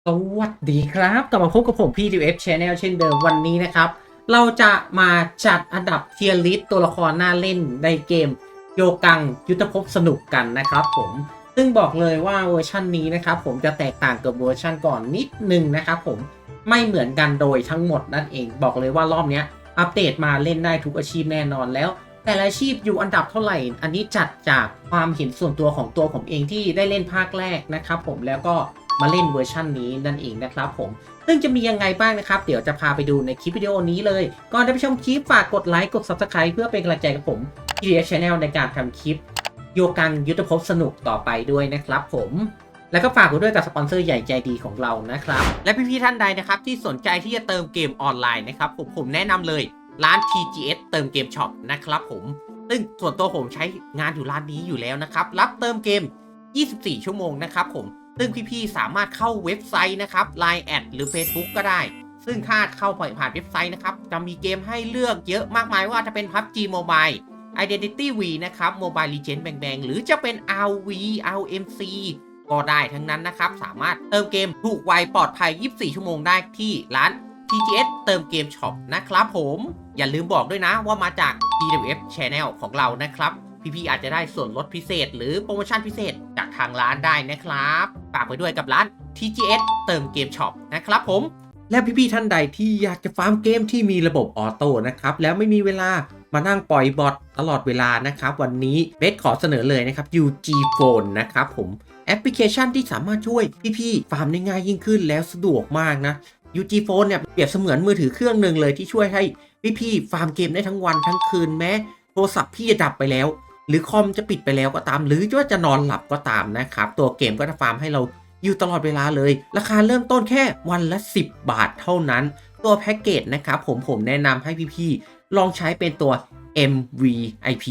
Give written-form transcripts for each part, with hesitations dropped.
สวัสดีครับกลับมาพบกับผมพี่ DF Channel เช่นเดิมวันนี้นะครับเราจะมาจัดอันดับเทียร์ลิสต์ตัวละครน่าเล่นในเกมโยกังยุทธภพสนุกกันนะครับผมซึ่งบอกเลยว่าเวอร์ชันนี้นะครับผมจะแตกต่างกับเวอร์ชันก่อนนิดนึงนะครับผมไม่เหมือนกันโดยทั้งหมดนั่นเองบอกเลยว่ารอบนี้อัปเดตมาเล่นได้ทุกอาชีพแน่นอนแล้วแต่ละอาชีพอยู่อันดับเท่าไหร่อันนี้จัดจากความเห็นส่วนตัวของตัวผมเองที่ได้เล่นภาคแรกนะครับผมแล้วก็มาเล่นเวอร์ชันนี้นั่นเองนะครับผมซึ่งจะมียังไงบ้างนะครับเดี๋ยวจะพาไปดูในคลิปวิดีโอนี้เลยก่อนจะไปชมคลิปฝากกดไลค์กด Subscribe เพื่อเป็นกำลังใจกับผม DF Channel ในการทำคลิปโยกังยุทธภพสนุกต่อไปด้วยนะครับผมแล้วก็ฝากไว้ด้วยกับสปอนเซอร์ใหญ่ใจดีของเรานะครับและพี่ๆท่านใดนะครับที่สนใจที่จะเติมเกมออนไลน์นะครับผมแนะนำเลยร้าน TGS เติมเกมช็อปนะครับผมซึ่งส่วนตัวผมใช้งานอยู่ร้านนี้อยู่แล้วนะครับรับเติมเกม24 ชั่วโมงนะครับผมซึ่งพี่ๆสามารถเข้าเว็บไซต์นะครับ Line แอดหรือ Facebook ก็ได้ซึ่งถ้าเข้าผ่านเว็บไซต์นะครับจะมีเกมให้เลือกเยอะมากมายว่าจะเป็น PUBG Mobile Identity V นะครับ Mobile Legends Bang Bang หรือจะเป็น RV RMC ก็ได้ทั้งนั้นนะครับสามารถเติมเกมถูกไวปลอดภัย24 ชั่วโมงได้ที่ร้าน TGS เติมเกมช็อปนะครับผมอย่าลืมบอกด้วยนะว่ามาจาก DWF Channel ของเรานะครับพี่ๆอาจจะได้ส่วนลดพิเศษหรือโปรโมชั่นพิเศษจากทางร้านได้นะครับฝากไว้ด้วยกับร้าน TGS เติมเกมช็อปนะครับผมและพี่ๆท่านใดที่อยากจะฟาร์มเกมที่มีระบบออโต้นะครับแล้วไม่มีเวลามานั่งปล่อยบอทตลอดเวลานะครับวันนี้เบสขอเสนอเลยนะครับ UG Phone นะครับผมแอปพลิเคชันที่สามารถช่วยพี่ๆฟาร์มได้ง่ายยิ่งขึ้นแล้วสะดวกมากนะ UG Phone เนี่ยเปรียบเสมือนมือถือเครื่องหนึ่งเลยที่ช่วยให้พี่ๆฟาร์มเกมได้ทั้งวันทั้งคืนแม้โทรศัพท์พี่จะดับไปแล้วหรือคอมจะปิดไปแล้วก็ตามหรือว่าจะนอนหลับก็ตามนะครับตัวเกมก็จะฟาร์มให้เราอยู่ตลอดเวลาเลยราคาเริ่มต้นแค่วันละ10 บาทเท่านั้นตัวแพ็กเกจนะครับผมแนะนำให้พี่ๆลองใช้เป็นตัว MVP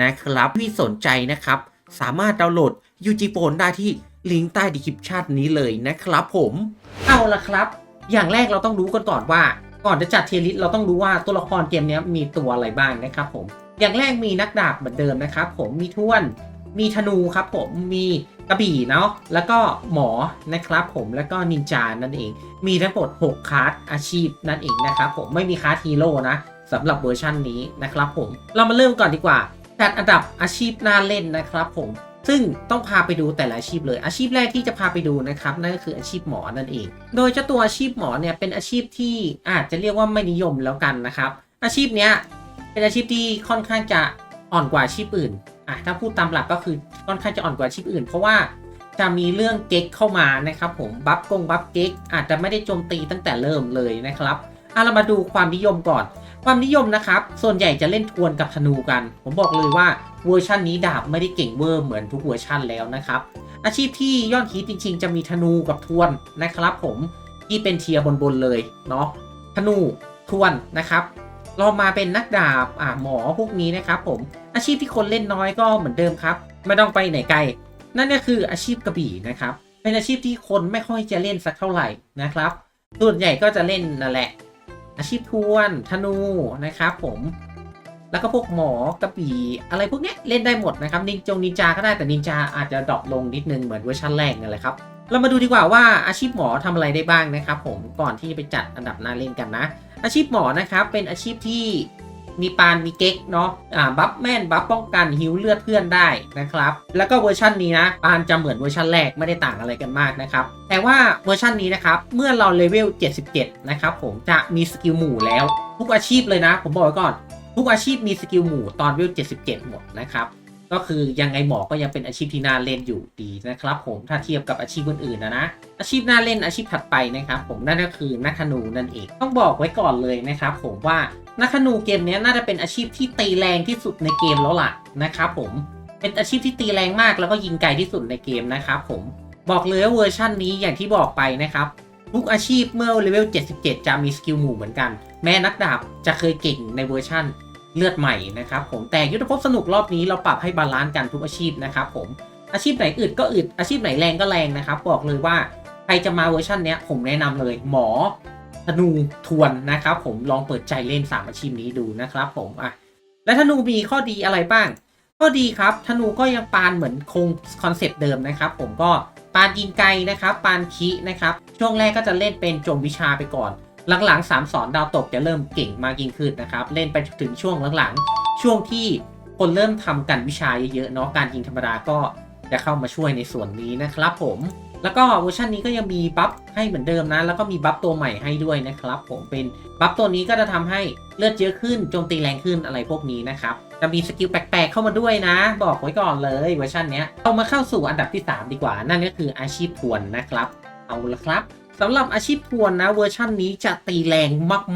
นะครับพี่สนใจนะครับสามารถดาวน์โหลด UG Phone ได้ที่ลิงก์ใต้ดีคริปชั่นนี้เลยนะครับผมเอาละครับอย่างแรกเราต้องรู้กันก่อนว่าก่อนจะจัดเทียร์ลิสต์เราต้องรู้ว่าตัวละครเกมนี้มีตัวอะไรบ้างนะครับผมอย่างแรกมีนักดาบเหมือนเดิมนะครับผมมีท่วนมีธนูครับผมมีกระบี่เนาะแล้วก็หมอนะครับผมแล้วก็นินจานั่นเองมีทั้งหมด6คลาสอาชีพนั่นเองนะครับผมไม่มีคลาสฮีโร่นะสำหรับเวอร์ชันนี้นะครับผมเรามาเริ่มก่อนดีกว่าจัดอันดับอาชีพน่าเล่นนะครับผมซึ่งต้องพาไปดูแต่ละอาชีพเลยอาชีพแรกที่จะพาไปดูนะครับนั่นก็คืออาชีพหมอนั่นเองโดยเจ้าตัวอาชีพหมอเนี่ยเป็นอาชีพที่อาจจะเรียกว่าไม่นิยมแล้วกันนะครับอาชีพเนี้ยเป็นอาชีพที่ค่อนข้างจะอ่อนกว่าอาชีพอื่นถ้าพูดตามหลักก็คือค่อนข้างจะอ่อนกว่าอาชีพอื่นเพราะว่าจะมีเรื่องเก๊กเข้ามานะครับผมบัฟเก๊กอาจจะไม่ได้โจมตีตั้งแต่เริ่มเลยนะครับเรามาดูความนิยมก่อนความนิยมนะครับส่วนใหญ่จะเล่นทวนกับธนูกันผมบอกเลยว่าเวอร์ชันนี้ดาบไม่ได้เก่งเวอร์เหมือนทุกเวอร์ชันแล้วนะครับอาชีพที่ยอดฮิตจริงๆจะมีธนูกับทวนนะครับผมที่เป็นเทียร์บนเลยเนาะธนูทวนนะครับเรามาเป็นนักดาบหมอพวกนี้นะครับผมอาชีพที่คนเล่นน้อยก็เหมือนเดิมครับไม่ต้องไปไหนไกลนั่นก็คืออาชีพกระบี่นะครับเป็นอาชีพที่คนไม่ค่อยจะเล่นสักเท่าไหร่นะครับส่วนใหญ่ก็จะเล่นนั่นแหละอาชีพทวนธนูนะครับผมแล้วก็พวกหมอกระบี่อะไรพวกนี้เล่นได้หมดนะครับนินจาก็ได้แต่นินจาอาจจะดรอปลงนิดนึงเหมือนเวอร์ชันแรกนั่นแหละครับเรามาดูดีกว่าว่าอาชีพหมอทำอะไรได้บ้างนะครับผมก่อนที่จะไปจัดอันดับน่าเล่นกันนะอาชีพหมอนะครับเป็นอาชีพที่มีปานมีเก๊กเนาะบัฟแม่นบัฟป้องกันฮิวเลือดเพื่อนได้นะครับแล้วก็เวอร์ชันนี้นะปานจะเหมือนเวอร์ชันแรกไม่ได้ต่างอะไรกันมากนะครับแต่ว่าเวอร์ชันนี้นะครับเมื่อเราเลเวล77นะครับผมจะมีสกิลหมู่แล้วทุกอาชีพเลยนะผมบอกไว้ก่อนทุกอาชีพมีสกิลหมู่ตอนเลเวล77หมดนะครับก็คือยังไงหมอก็ยังเป็นอาชีพที่น่าเล่นอยู่ดีนะครับผมถ้าเทียบกับอาชีพอื่นๆนะอาชีพน่าเล่นอาชีพถัดไปนะครับผมนั่นก็คือนักธนูนั่นเองต้องบอกไว้ก่อนเลยนะครับผมว่านักธนูเกมนี้น่าจะเป็นอาชีพที่ตีแรงที่สุดในเกมแล้วล่ะนะครับผมเป็นอาชีพที่ตีแรงมากแล้วก็ยิงไกลที่สุดในเกมนะครับผมบอกเลยว่าเวอร์ชันนี้อย่างที่บอกไปนะครับทุกอาชีพเมื่อเลเวล77จะมีสกิลหมู่เหมือนกันแม้นักดาบจะเคยเก่งในเวอร์ชันเลือดใหม่นะครับผมแต่ยุทธภพสนุกรอบนี้เราปรับให้บาลานซ์กันทุกอาชีพนะครับผมอาชีพไหนอึดก็อึดอาชีพไหนแรงก็แรงนะครับบอกเลยว่าใครจะมาเวอร์ชันนี้ผมแนะนำเลยหมอธนูทวนนะครับผมลองเปิดใจเล่น3อาชีพนี้ดูนะครับผมและธนูมีข้อดีอะไรบ้างข้อดีครับธนูก็ยังปานเหมือนคงคอนเซปต์เดิมนะครับผมก็ ปานยิงไกลนะครับปานคินะครับช่วงแรกก็จะเล่นเป็นโจมวิชาไปก่อนหลังๆ3สอนดาวตกจะเริ่มเก่งมากยิ่งขึ้นนะครับเล่นไปถึงช่วงหลังๆช่วงที่คนเริ่มทำกันวิชาเยอะๆเนาะการยิงธรรมดาก็จะเข้ามาช่วยในส่วนนี้นะครับผมแล้วก็เวอร์ชันนี้ก็ยังมีบัฟให้เหมือนเดิมนะแล้วก็มีบัฟตัวใหม่ให้ด้วยนะครับผมเป็นบัฟตัวนี้ก็จะทำให้เลือดเยอะขึ้นโจมตีแรงขึ้นอะไรพวกนี้นะครับจะมีสกิลแปลกๆเข้ามาด้วยนะบอกไว้ก่อนเลยเวอร์ชันนี้เรามาเข้าสู่อันดับที่3ดีกว่านั่นก็คืออาชีพทวนนะครับเอาละครับสำหรับอาชีพทวนนะเวอร์ชันนี้จะตีแรง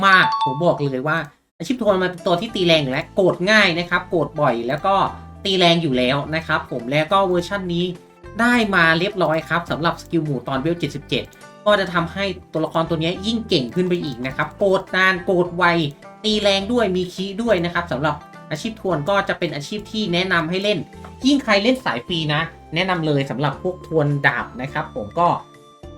มากๆผมบอกเลยว่าอาชีพทวนมันเป็นตัวที่ตีแรงและโกรธง่ายนะครับโกรธบ่อยแล้วก็ตีแรงอยู่แล้วนะครับผมแล้วก็เวอร์ชันนี้ได้มาเรียบร้อยครับสำหรับสกิลหมู่ตอนเวล77ก็จะทำให้ตัวละครตัวนี้ยิ่งเก่งขึ้นไปอีกนะครับโกรธนานโกรธไวตีแรงด้วยมีคีย์ด้วยนะครับสำหรับอาชีพทวนก็จะเป็นอาชีพที่แนะนำให้เล่นยิ่งใครเล่นสายฟรีนะแนะนำเลยสำหรับพวกทวนดาบนะครับผมก็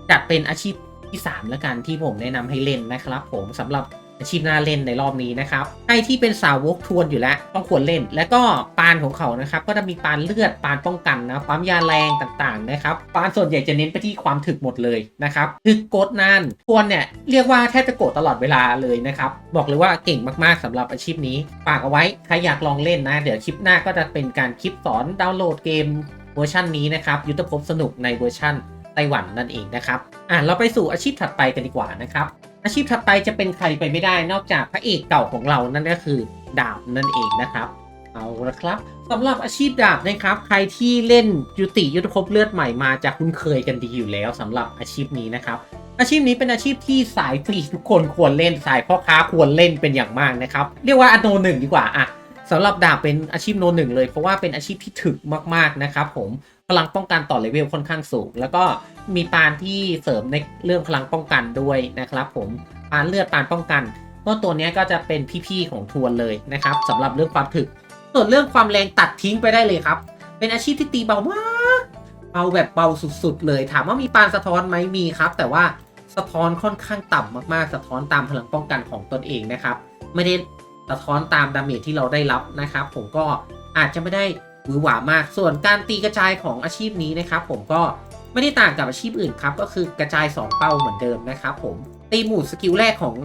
จะเป็นอาชีพที่3แล้วกันที่ผมแนะนำให้เล่นนะครับผมสำหรับอาชีพน่าเล่นในรอบนี้นะครับใครที่เป็นสาวกทวนอยู่แล้วต้องควรเล่นแล้วก็ปานของเขานะครับก็จะมีปานเลือดปานป้องกันนะปั๊มยาแรงต่างๆนะครับปานส่วนใหญ่จะเน้นไปที่ความถึกหมดเลยนะครับถึกกดนานทวนเนี่ยเรียกว่าแทบจะโกดตลอดเวลาเลยนะครับบอกเลยว่าเก่งมากๆสำหรับอาชีพนี้ฝากเอาไว้ใครอยากลองเล่นนะเดี๋ยวคลิปหน้าก็จะเป็นการคลิปสอนดาวน์โหลดเกมเวอร์ชันนี้นะครับยุทธภพสนุกในเวอร์ชันไต้หวันนั่นเองนะครับเราไปสู่อาชีพถัดไปกันดีกว่านะครับอาชีพถัดไปจะเป็นใครไปไม่ได้นอกจากพระเอกเก่าของเรานั่นก็คือดาบนั่นเองนะครับเอาละครับสำหรับอาชีพดาบนะครับใครที่เล่นยุทธภพเลือดใหม่มาจะคุ้นเคยกันดีอยู่แล้วสำหรับอาชีพนี้นะครับอาชีพนี้เป็นอาชีพที่สายฟรีทุกคนควรเล่นสายพ่อค้าควรเล่นเป็นอย่างมากนะครับเรียกว่าโนหนึ่งดีกว่าสำหรับดาบเป็นอาชีพโนหนึ่งเลยเพราะว่าเป็นอาชีพที่ถึกมากๆนะครับผมพลังป้องกันต่อเลเวลค่อนข้างสูงแล้วก็มีปานที่เสริมในเรื่องพลังป้องกันด้วยนะครับผมปานเลือดปานป้องกันก็ตัวนี้ก็จะเป็นพี่ๆของทวนเลยนะครับสำหรับเรื่องความถึกส่วนเรื่องความแรงตัดทิ้งไปได้เลยครับเป็นอาชีพที่ตีเบามากเบาแบบเบาสุดๆเลยถามว่ามีปานสะท้อนไหมมีครับแต่ว่าสะท้อนค่อนข้างต่ำมากๆสะท้อนตามพลังป้องกันของตนเองนะครับไม่ได้สะท้อนตามดาเมจที่เราได้รับนะครับผมก็อาจจะไม่ได้หวือหวามากส่วนการตีกระจายของอาชีพนี้นะครับผมก็ไม่ได้ต่างกับอาชีพอื่นครับก็คือกระจาย2เป้าเหมือนเดิมนะครับผมตีหมู่สกิลแรกของ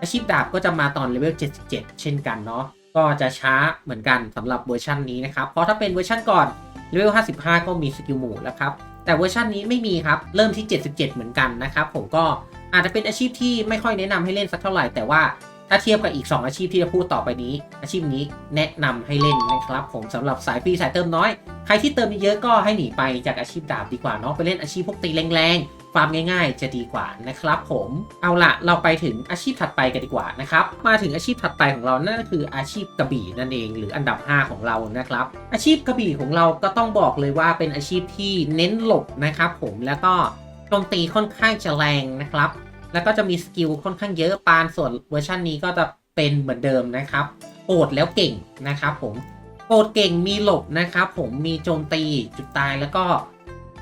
อาชีพดาบก็จะมาตอนเลเวล77เช่นกันเนาะก็จะช้าเหมือนกันสำหรับเวอร์ชันนี้นะครับเพราะถ้าเป็นเวอร์ชันก่อนเลเวล55ก็มีสกิลหมู่แล้วครับแต่เวอร์ชันนี้ไม่มีครับเริ่มที่77เหมือนกันนะครับผมก็อาจจะเป็นอาชีพที่ไม่ค่อยแนะนำให้เล่นสักเท่าไหร่แต่ว่าถ้าเทียบกับอีก2อาชีพที่จะพูดต่อไปนี้อาชีพนี้แนะนำให้เล่นนะครับผมสำหรับสายฟรีสายเติมน้อยใครที่เติมเยอะก็ให้หนีไปจากอาชีพดาบดีกว่าเนาะไปเล่นอาชีพพวกตีแรงๆฟาร์มง่ายๆจะดีกว่านะครับผมเอาล่ะเราไปถึงอาชีพถัดไปกันดีกว่านะครับมาถึงอาชีพถัดไปของเรานั่นก็คืออาชีพกระบี่นั่นเองหรืออันดับ5ของเรานะครับอาชีพกระบี่ของเราก็ต้องบอกเลยว่าเป็นอาชีพที่เน้นหลบนะครับผมแล้วก็โจมตีค่อนข้างจะแรงนะครับแล้วก็จะมีสกิลค่อนข้างเยอะปานส่วนเวอร์ชันนี้ก็จะเป็นเหมือนเดิมนะครับโกรธแล้วเก่งนะครับผมโกรธเก่งมีหลบนะครับผมมีโจมตีจุดตายแล้วก็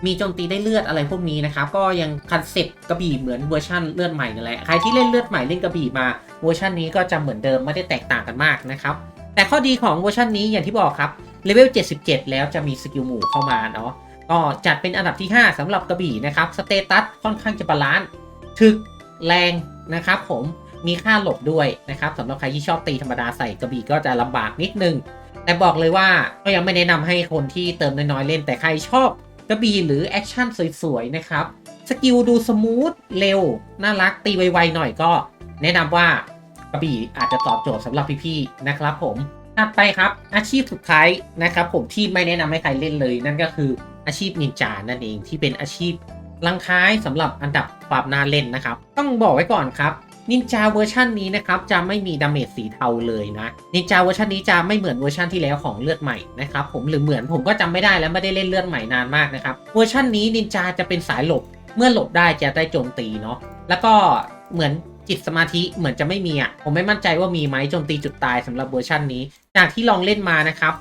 มีโจมตีได้เลือดอะไรพวกนี้นะครับก็ยังคอนเซ็ปต์กระบี่เหมือนเวอร์ชันเลือดใหม่นั่นแหละใครที่เล่นเลือดใหม่เล่นกระบี่มาเวอร์ชันนี้ก็จะเหมือนเดิมไม่ได้แตกต่างกันมากนะครับแต่ข้อดีของเวอร์ชันนี้อย่างที่บอกครับเลเวล77แล้วจะมีสกิลหมู่เข้ามาเนาะก็จัดเป็นอันดับที่5สำหรับกระบี่นะครับสเตตัสค่อนข้างจะบาลานซ์ถึกแรงนะครับผมมีค่าหลบด้วยนะครับสำหรับใครที่ชอบตีธรรมดาใส่กระบี่ก็จะลำบากนิดนึงแต่บอกเลยว่าก็ยังไม่แนะนำให้คนที่เติมน้อยๆเล่นแต่ใครชอบกระบี่หรือแอคชั่นสวยๆนะครับสกิลดูสมูทเร็วน่ารักตีไวๆหน่อยก็แนะนำว่ากระบี่อาจจะตอบโจทย์สำหรับพี่ๆนะครับผมถัดไปครับอาชีพสุดท้ายนะครับผมที่ไม่แนะนำให้ใครเล่นเลยนั่นก็คืออาชีพนินจานั่นเองที่เป็นอาชีพลังท้ายสำหรับอันดับความน่าเล่นนะครับต้องบอกไว้ก่อนครับนินจาเวอร์ชันนี้นะครับจะไม่มีดาเมจสีเทาเลยนะนินจาเวอร์ชันนี้จะไม่เหมือนเวอร์ชันที่แล้วของเลือดใหม่นะครับผมหรือเหมือนผมก็จำไม่ได้แล้วไม่ได้เล่นเลือดใหม่นานมากนะครับเวอร์ชันนี้นินจาจะเป็นสายหลบเมื่อหลบได้จะได้โจมตีเนาะแล้วก็เหมือนจิตสมาธิเหมือนจะไม่มีผมไม่มั่นใจว่ามีไหมโจมตีจุดตายสำหรับเวอร์ชันนี้จากที่ลองเล่นมานะครับ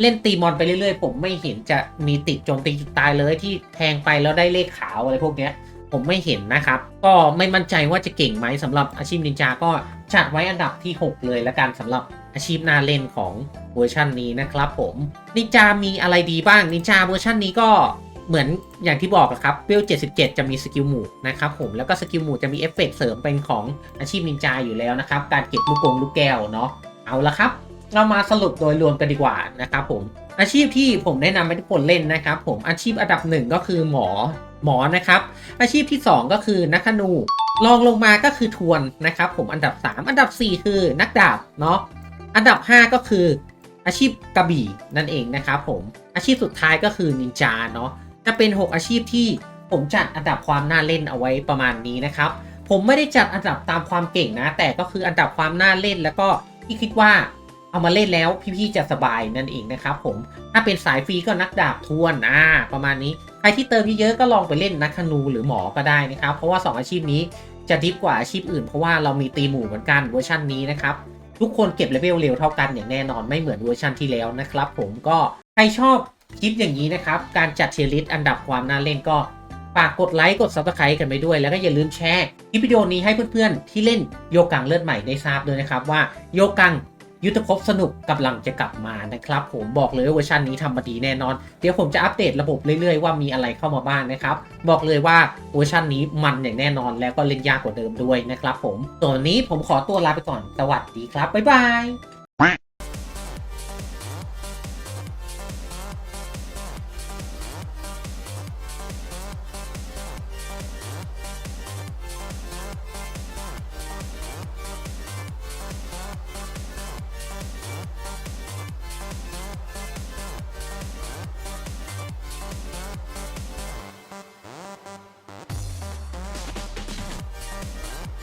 เล่นตีมอนไปเรื่อยๆผมไม่เห็นจะมีติดโจมตีจุดตายเลยที่แทงไปแล้วได้เลขขาวอะไรพวกเนี้ยผมไม่เห็นนะครับก็ไม่มั่นใจว่าจะเก่งไหมสำหรับอาชีพนินจาก็จัดไว้อันดับที่6เลยละกันสำหรับอาชีพน่าเล่นของเวอร์ชันนี้นะครับผมนินจามีอะไรดีบ้างนินจาเวอร์ชันนี้ก็ เหมือนอย่างที่บอกอะครับเวล77จะมีสกิลหมู่นะครับผมแล้วก็สกิลหมู่จะมีเอฟเฟกต์เสริมเป็นของอาชีพนินจาอยู่แล้วนะครับการเก็บลูกแก้วเนาะเอาละครับเรามาสรุปโดยรวมกันดีกว่านะครับผมอาชีพที่ผมแนะนำให้ทุกคนเล่นนะครับผมอาชีพอันดับ1ก็คือหมอนะครับอาชีพที่2ก็คือนักธนูรองลงมาก็คือทวนนะครับผมอันดับ3อันดับ4คือนักดาบเนาะอันดับ5ก็คืออาชีพกระบี่นั่นเองนะครับผมอาชีพสุดท้ายก็คือนินจาเนาะจะเป็น6อาชีพที่ผมจัดอันดับความน่าเล่นเอาไว้ประมาณนี้นะครับผมไม่ได้จัดอันดับตามความเก่งนะแต่ก็คืออันดับความน่าเล่นแล้วก็ที่คิดว่าเอามาเล่นแล้วพี่ๆจะสบายนั่นเองนะครับผมถ้าเป็นสายฟรีก็นักดาบทวนประมาณนี้ใครที่เติมเยอะๆก็ลองไปเล่นนักธนูหรือหมอก็ได้นะครับเพราะว่า2อาชีพนี้จะดิฟกว่าอาชีพอื่นเพราะว่าเรามีตีหมู่เหมือนกันเวอร์ชันนี้นะครับทุกคนเก็บเลเวลเร็วเท่ากันอย่างแน่นอนไม่เหมือนเวอร์ชันที่แล้วนะครับผมก็ใครชอบคลิปอย่างนี้นะครับการจัดเทียร์ลิสต์อันดับความน่าเล่นก็ฝากกดไลค์กด Subscribe กันไปด้วยแล้วก็อย่าลืมแชร์คลิปวิดีโอนี้ให้เพื่อนๆที่เล่นโยกังเลือดใหม่ได้ทราบด้วยนะครับว่าโยกังยุทธภพสนุกกำลังจะกลับมานะครับผมบอกเลยว่าเวอร์ชันนี้ทำมาดีแน่นอนเดี๋ยวผมจะอัปเดตระบบเรื่อยๆว่ามีอะไรเข้ามาบ้างนะครับบอกเลยว่าเวอร์ชันนี้มันอย่างแน่นอนแล้วก็เล่นยากกว่าเดิมด้วยนะครับผมส่วนวันนี้ผมขอตัวลาไปก่อนสวัสดีครับบ๊ายบาย